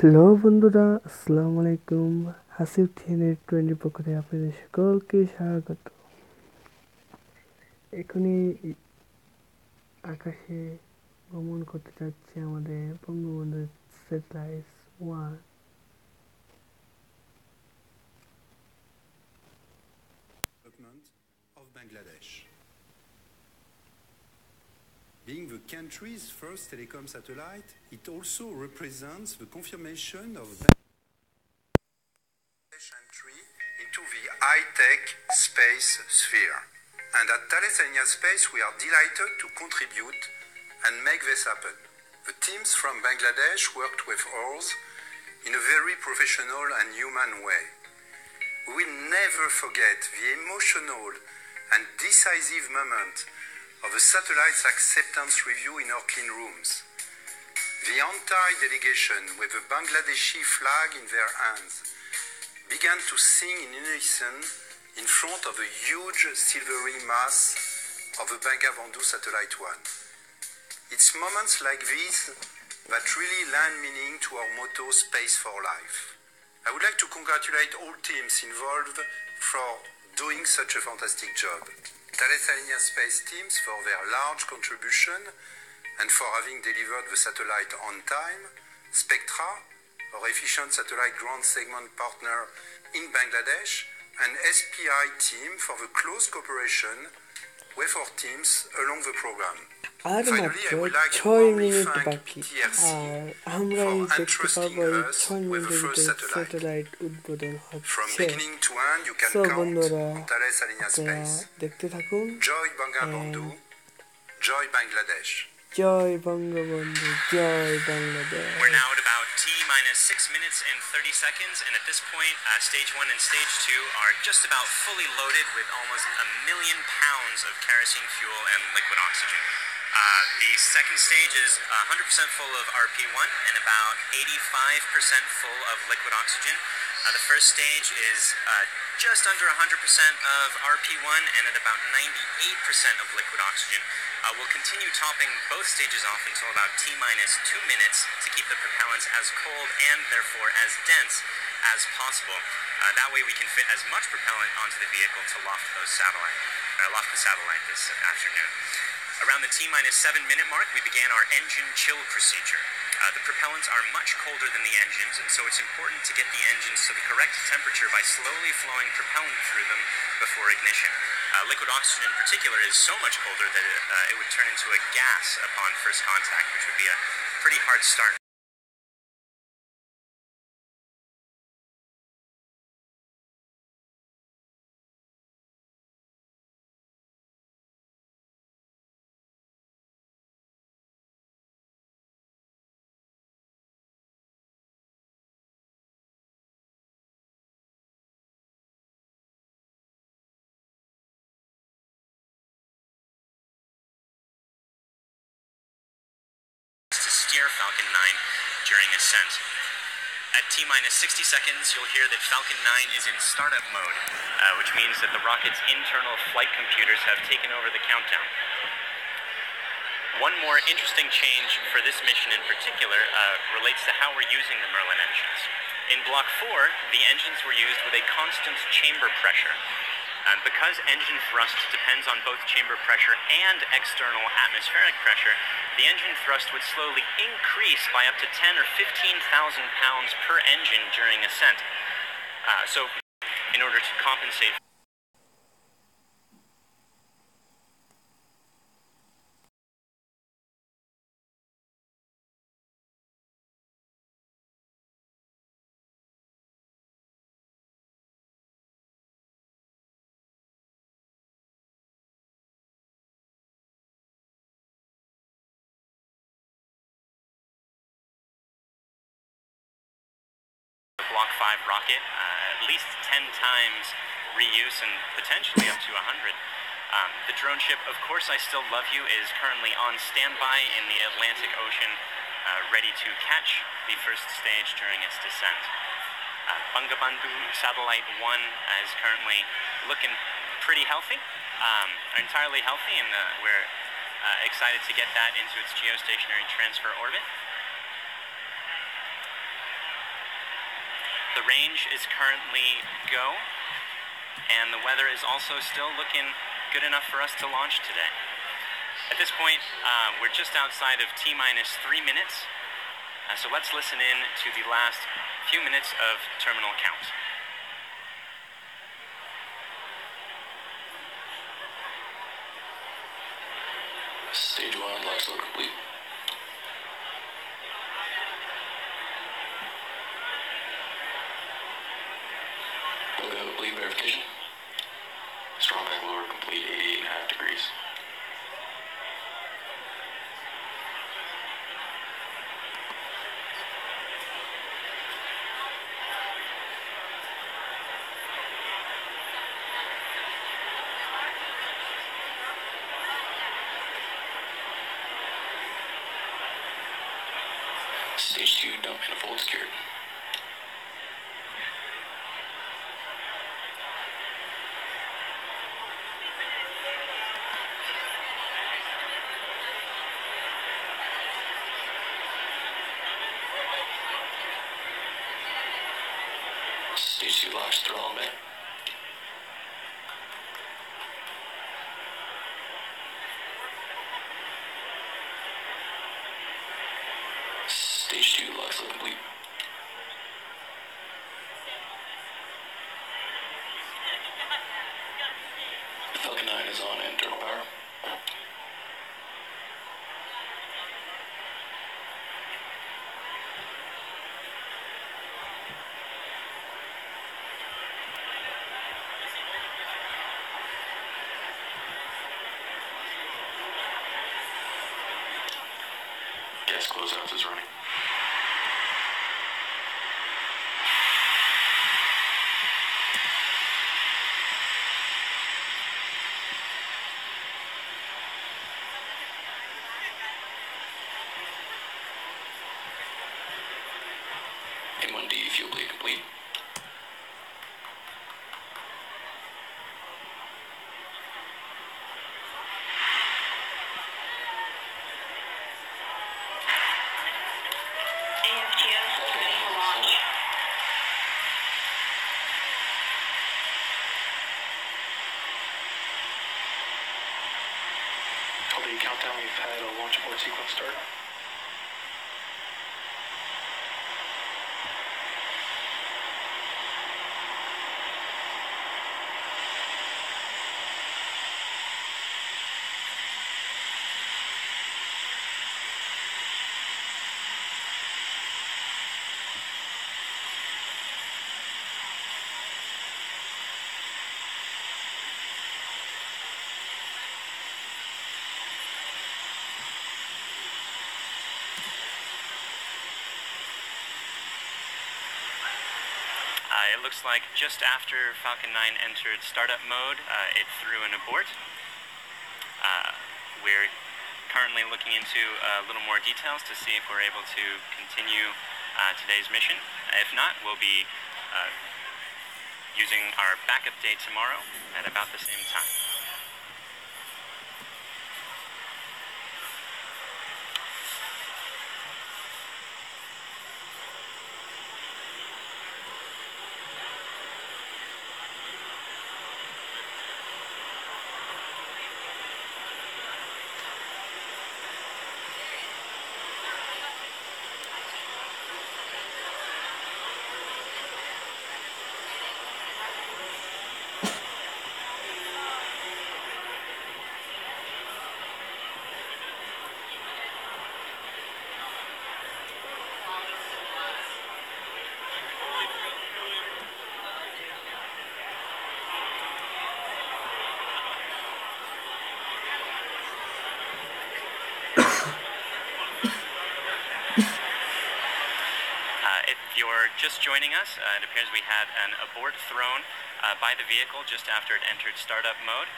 Hello বন্ধুরা, আসসালামু আলাইকুম। হাসিব থিয়েনের 20 পক্ষে আপনাদের সকলকে স্বাগত। এখনই আকাশে ভ্রমণ করতে যাচ্ছে আমাদের Bangabandhu satellite 1। Of Bangladesh. Being the country's first telecom satellite, it also represents the confirmation of Bangladesh entry into the high-tech space sphere. And at Thales Alenia Space, we are delighted to contribute and make this happen. The teams from Bangladesh worked with us in a very professional and human way. We will never forget the emotional and decisive moment of the satellite's acceptance review in our clean rooms. The entire delegation, with the Bangladeshi flag in their hands, began to sing in unison in front of the huge silvery mass of the Bangabandhu Satellite-1. It's moments like these that really lend meaning to our motto, Space for Life. I would like to congratulate all teams involved for doing such a fantastic job. Thales Alenia Space teams for their large contribution and for having delivered the satellite on time. Spectra, our efficient satellite ground segment partner in Bangladesh, and SPI team for the close cooperation with our teams along the program. আর মাত্র 6 minute বাকি, আর আমরাই দেখতে পাবো এই 6 মিনিটের ভিতরে satellite উদ্বোধন হচ্ছে। সো বন্ধুরা, দেখতে থাকুন। জয় বঙ্গবন্ধু, জয় বাংলাদেশ। জয় বঙ্গবন্ধু, জয় Bangladesh. We're now at about T-minus 6 minutes and 30 seconds, and at this point, stage 1 and stage 2 are just about fully loaded with almost 1,000,000 pounds of kerosene fuel and liquid oxygen. The second stage is 100% full of RP1 and about 85% full of liquid oxygen. The first stage is just under 100% of RP1 and at about 98% of liquid oxygen. We'll continue topping both stages off until about T-minus 2 minutes to keep the propellants as cold and therefore as dense as possible. That way we can fit as much propellant onto the vehicle to loft the satellite this afternoon. Around the T-minus 7-minute mark, we began our engine chill procedure. The propellants are much colder than the engines, and so it's important to get the engines to the correct temperature by slowly flowing propellant through them before ignition. Liquid oxygen in particular is so much colder that it would turn into a gas upon first contact, which would be a pretty hard start. Steer Falcon 9 during ascent. At T-minus 60 seconds, you'll hear that Falcon 9 is in startup mode, which means that the rocket's internal flight computers have taken over the countdown. One more interesting change for this mission in particular relates to how we're using the Merlin engines. In Block 4, the engines were used with a constant chamber pressure. Because engine thrust depends on both chamber pressure and external atmospheric pressure, the engine thrust would slowly increase by up to 10 or 15,000 pounds per engine during ascent. So, in order to compensate Block 5 rocket, at least 10 times reuse and potentially up to 100. The drone ship, Of Course I Still Love You, is currently on standby in the Atlantic Ocean, ready to catch the first stage during its descent. Bangabandhu Satellite-1 is currently looking pretty healthy, entirely healthy, and we're excited to get that into its geostationary transfer orbit. The range is currently go, and the weather is also still looking good enough for us to launch today. At this point, we're just outside of T-minus 3 minutes, so let's listen in to the last few minutes of terminal count. Stage 1, launch load complete. Go bleed verification. Strong angle lower complete, 88.5 degrees. Stage 2, dump manifold secured. Stage 2 locks, throw on back. Stage 2 locks load complete. Falcon 9 is on internal power. Gas closeout is running. M1D fuel bleed complete. Update countdown, we've had a launch abort sequence start. It looks like just after Falcon 9 entered startup mode, it threw an abort. We're currently looking into a little more details to see if we're able to continue today's mission. If not, we'll be using our backup day tomorrow at about the same time. If you're just joining us, it appears we had an abort thrown by the vehicle just after it entered startup mode.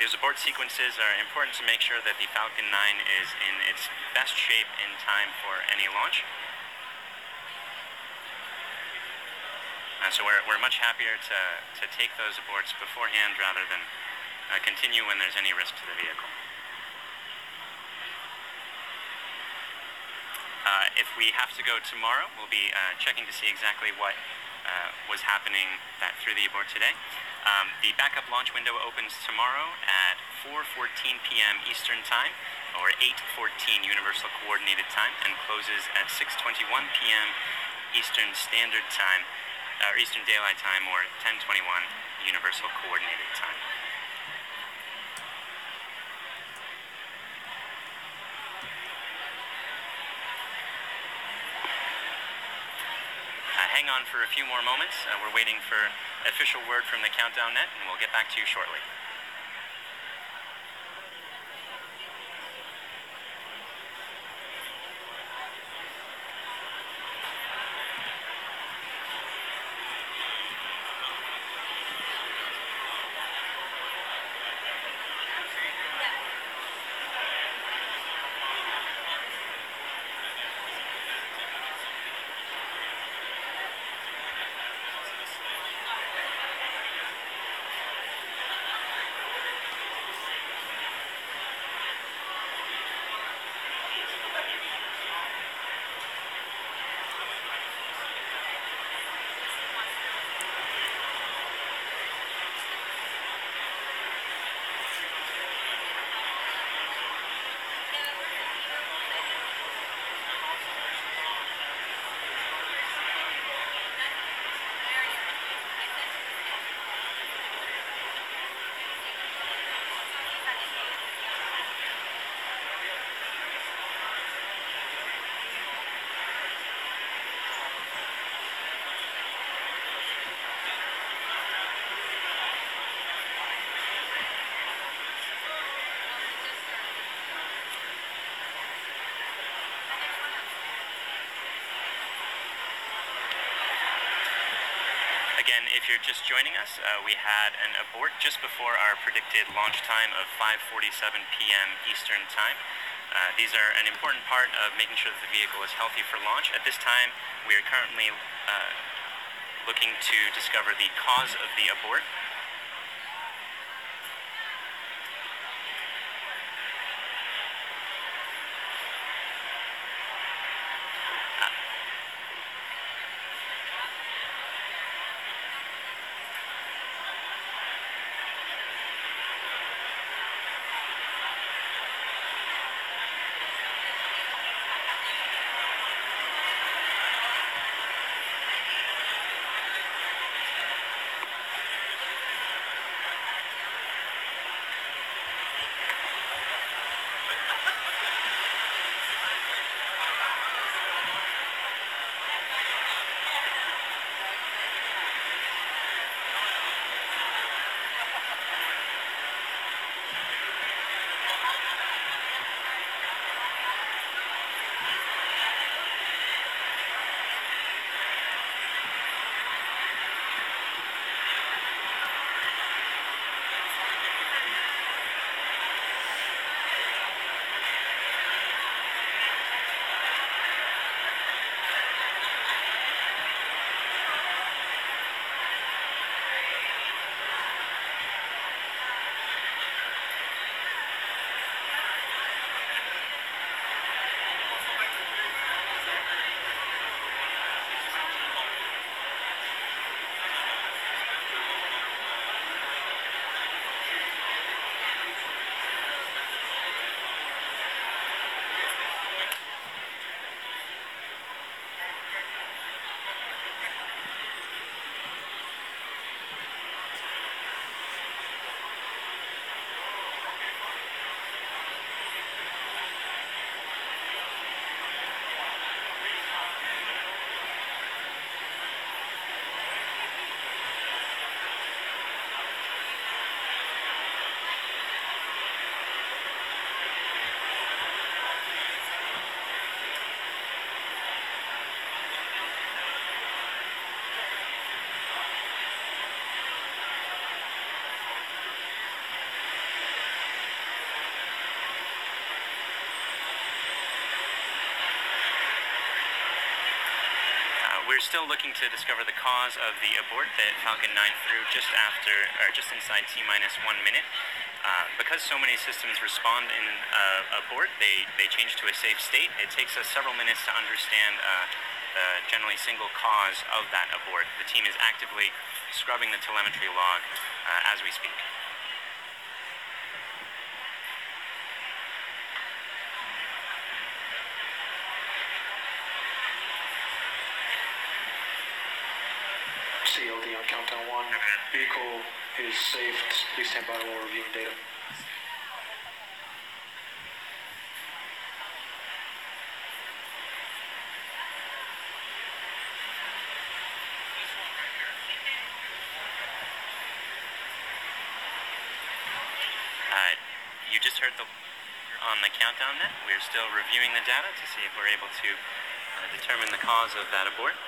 These abort sequences are important to make sure that the Falcon 9 is in its best shape in time for any launch. So we're much happier to take those aborts beforehand rather than continue when there's any risk to the vehicle. If we have to go tomorrow, we'll be checking to see exactly what was happening through the abort today. The backup launch window opens tomorrow at 4:14 p.m. Eastern Time, or 8:14 Universal Coordinated Time, and closes at 6:21 p.m. Eastern Standard Time, or Eastern Daylight Time, or 10:21 Universal Coordinated Time. Hang on for a few more moments. We're waiting for official word from the countdown net, and we'll get back to you shortly. Again, if you're just joining us, we had an abort just before our predicted launch time of 5:47 p.m. Eastern Time. These are an important part of making sure that the vehicle is healthy for launch. At this time, we are currently looking to discover the cause of the abort. We're still looking to discover the cause of the abort that Falcon 9 threw just inside T-1 minute. Because so many systems respond in abort, they change to a safe state. It takes us several minutes to understand the generally single cause of that abort. The team is actively scrubbing the telemetry log as we speak. CLD on countdown 1. Vehicle is safe. Please stand by while reviewing data. You just heard on the countdown net. We're still reviewing the data to see if we're able to determine the cause of that abort.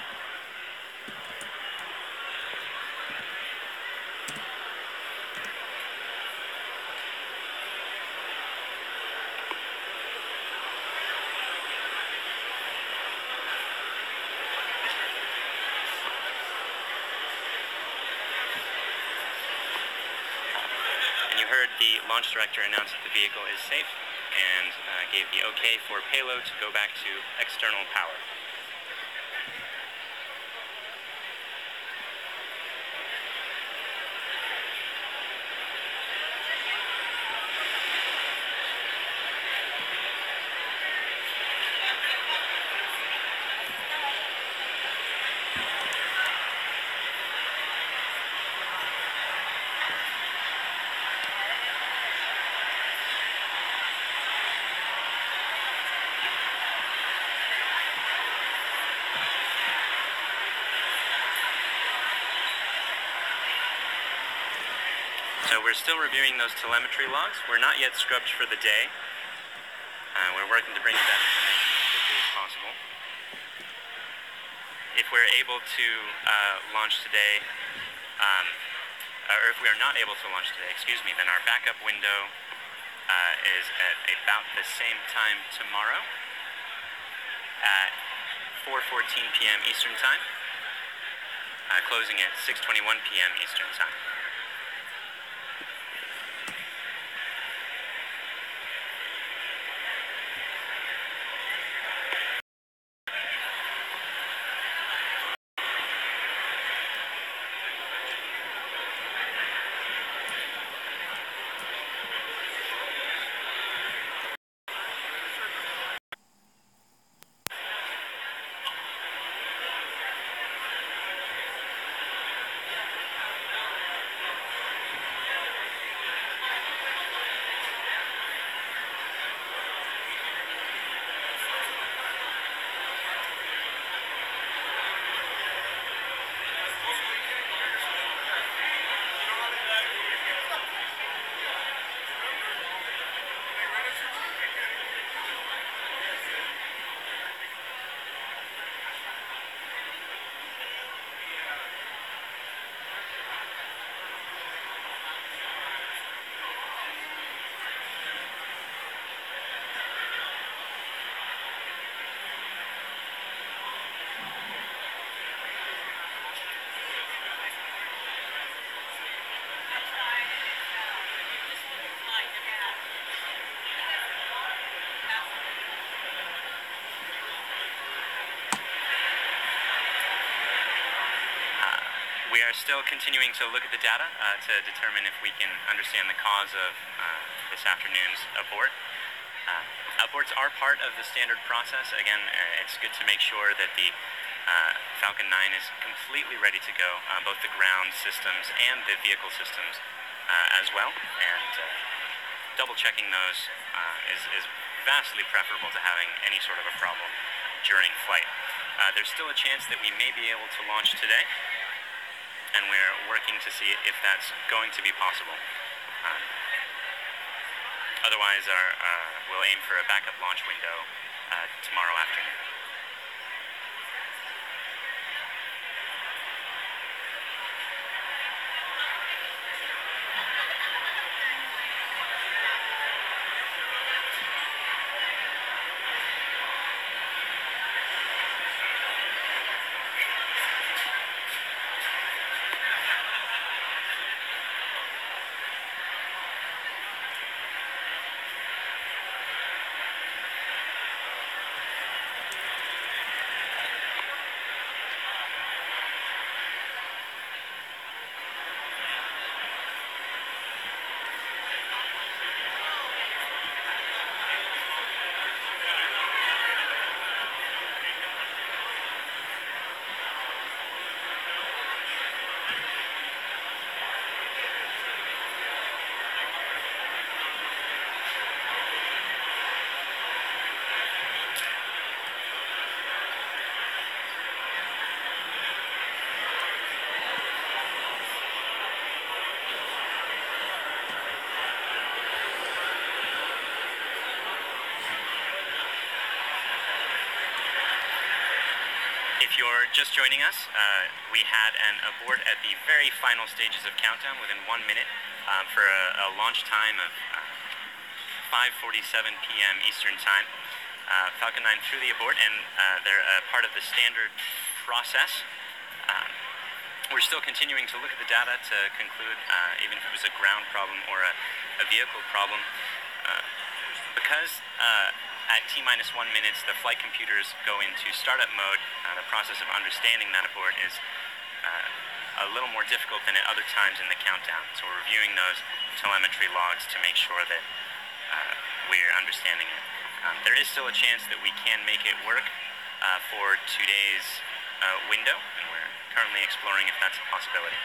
The launch director announced that the vehicle is safe and gave the okay for payload to go back to external power. So we're still reviewing those telemetry logs. We're not yet scrubbed for the day. We're working to bring you that information as quickly as possible. If we're able to launch today, or if we are not able to launch today, excuse me, then our backup window is at about the same time tomorrow at 4:14 p.m. Eastern Time, closing at 6:21 p.m. Eastern Time. We are still continuing to look at the data to determine if we can understand the cause of this afternoon's abort. Aborts are part of the standard process. Again, it's good to make sure that the Falcon 9 is completely ready to go, both the ground systems and the vehicle systems as well. And double checking those is vastly preferable to having any sort of a problem during flight. There's still a chance that we may be able to launch today, and we're working to see if that's going to be possible. Otherwise, we'll aim for a backup launch window tomorrow afternoon. If you're just joining us, we had an abort at the very final stages of countdown within 1 minute for a launch time of 5:47 p.m. Eastern Time. Falcon 9 threw the abort, and they're part of the standard process. We're still continuing to look at the data to conclude even if it was a ground problem or a vehicle problem. Because at T-1 minutes, the flight computers go into startup mode. The process of understanding that abort is a little more difficult than at other times in the countdown. So we're reviewing those telemetry logs to make sure that we're understanding it. There is still a chance that we can make it work for today's window, and we're currently exploring if that's a possibility.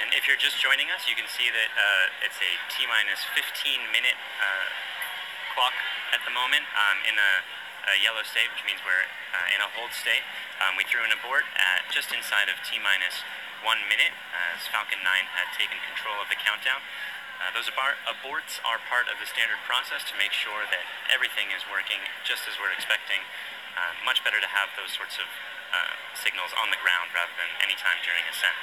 If you're just joining us, you can see that it's a T-15 minute clock at the moment in a yellow state, which means we're in a hold state. We threw an abort at just inside of T-1 minute as Falcon 9 had taken control of the countdown. Those aborts are part of the standard process to make sure that everything is working just as we're expecting. Much better to have those sorts of signals on the ground rather than any time during ascent.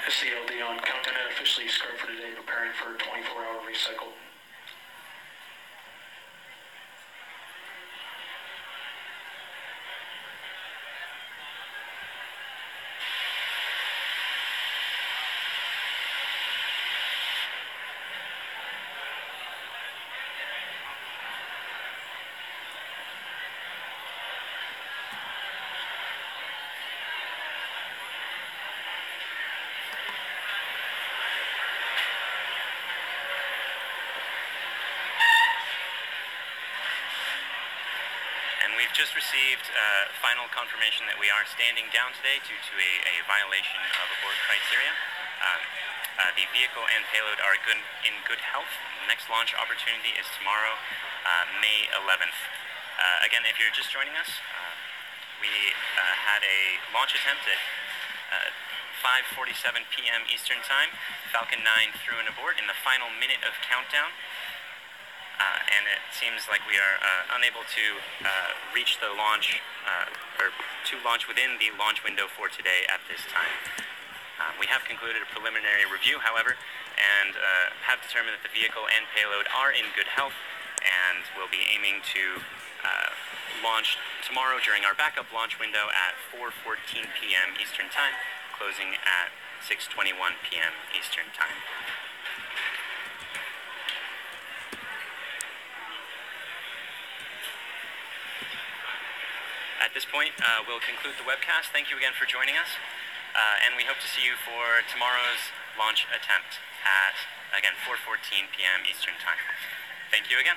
SCLD on countdown and officially scrubbed for today, preparing for a 24-hour recycle. We've just received final confirmation that we are standing down today due to a violation of abort criteria. The vehicle and payload are in good health. The next launch opportunity is tomorrow, May 11th. Again, if you're just joining us, we had a launch attempt at 5:47 p.m. Eastern Time. Falcon 9 threw an abort in the final minute of countdown. And it seems like we are unable to reach the launch, or to launch within the launch window for today at this time. We have concluded a preliminary review, however, and have determined that the vehicle and payload are in good health, and will be aiming to launch tomorrow during our backup launch window at 4:14 p.m. Eastern Time, closing at 6:21 p.m. Eastern Time. At this point, we'll conclude the webcast. Thank you again for joining us, and we hope to see you for tomorrow's launch attempt at, again, 4:14 p.m. Eastern Time. Thank you again.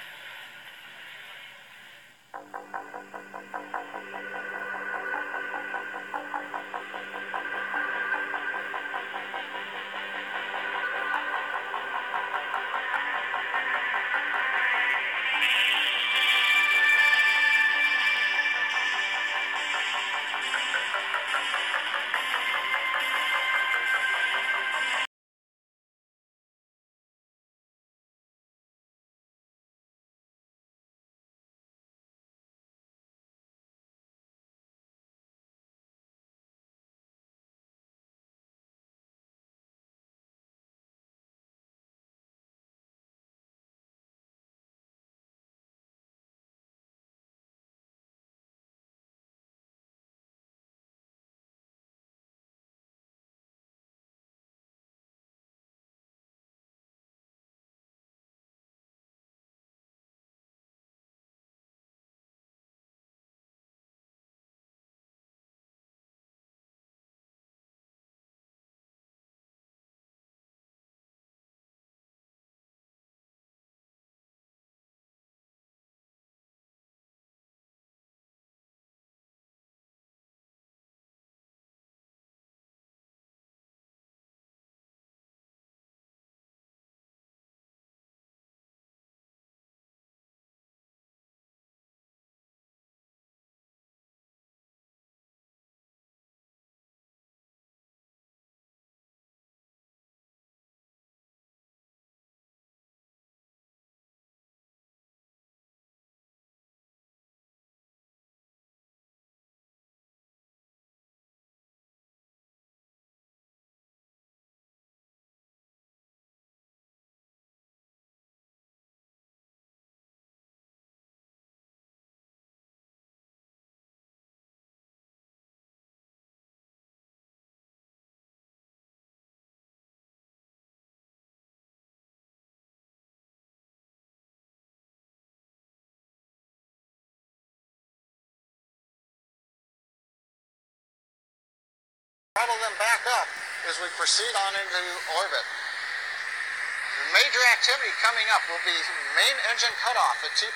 Throttle them back up as we proceed on into orbit. The major activity coming up will be main engine cutoff at T+2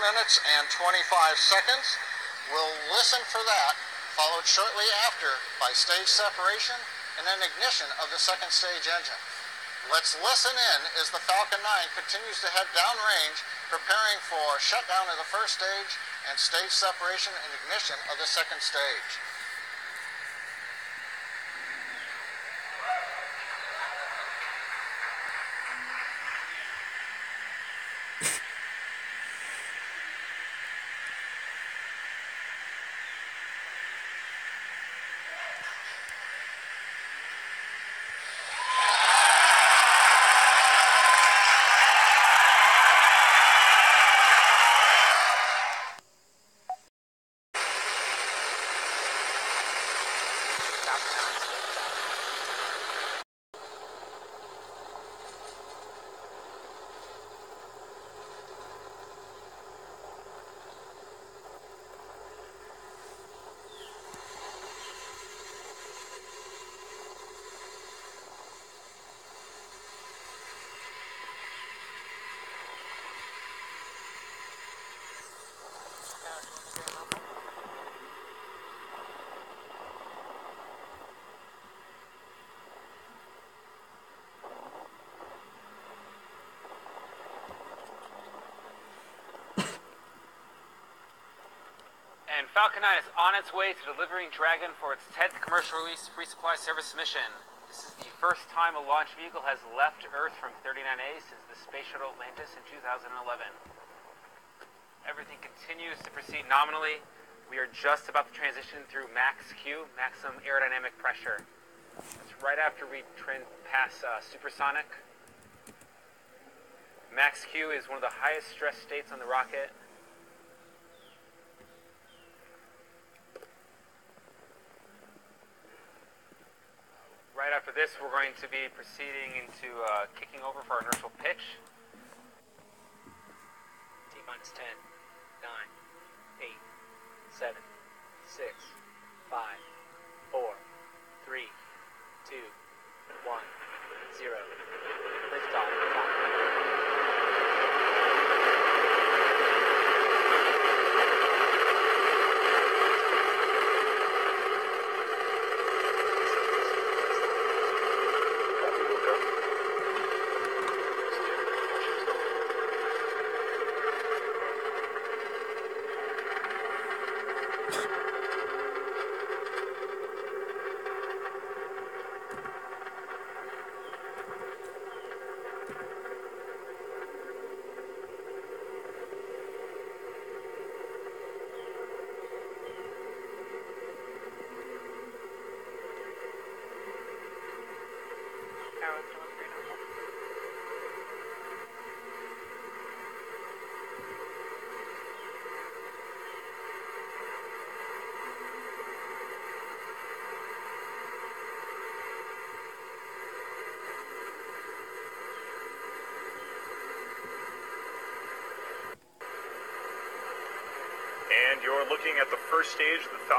minutes and 25 seconds. We'll listen for that, followed shortly after by stage separation and then ignition of the second stage engine. Let's listen in as the Falcon 9 continues to head downrange, preparing for shutdown of the first stage and stage separation and ignition of the second stage. And Falcon 9 is on its way to delivering Dragon for its 10th commercial release free supply service mission. This is the first time a launch vehicle has left Earth from 39A since the Space Shuttle Atlantis in 2011. Everything continues to proceed nominally. We are just about to transition through Max Q, maximum aerodynamic pressure. That's right after we pass supersonic. Max Q is one of the highest stress states on the rocket. Right after this, we're going to be proceeding into kicking over for our inertial pitch. T-minus 10, 9, 8, 7, 6, 5, 4, 3, 2, 1, 0. Liftoff. And you're looking at the first stage of the Falcon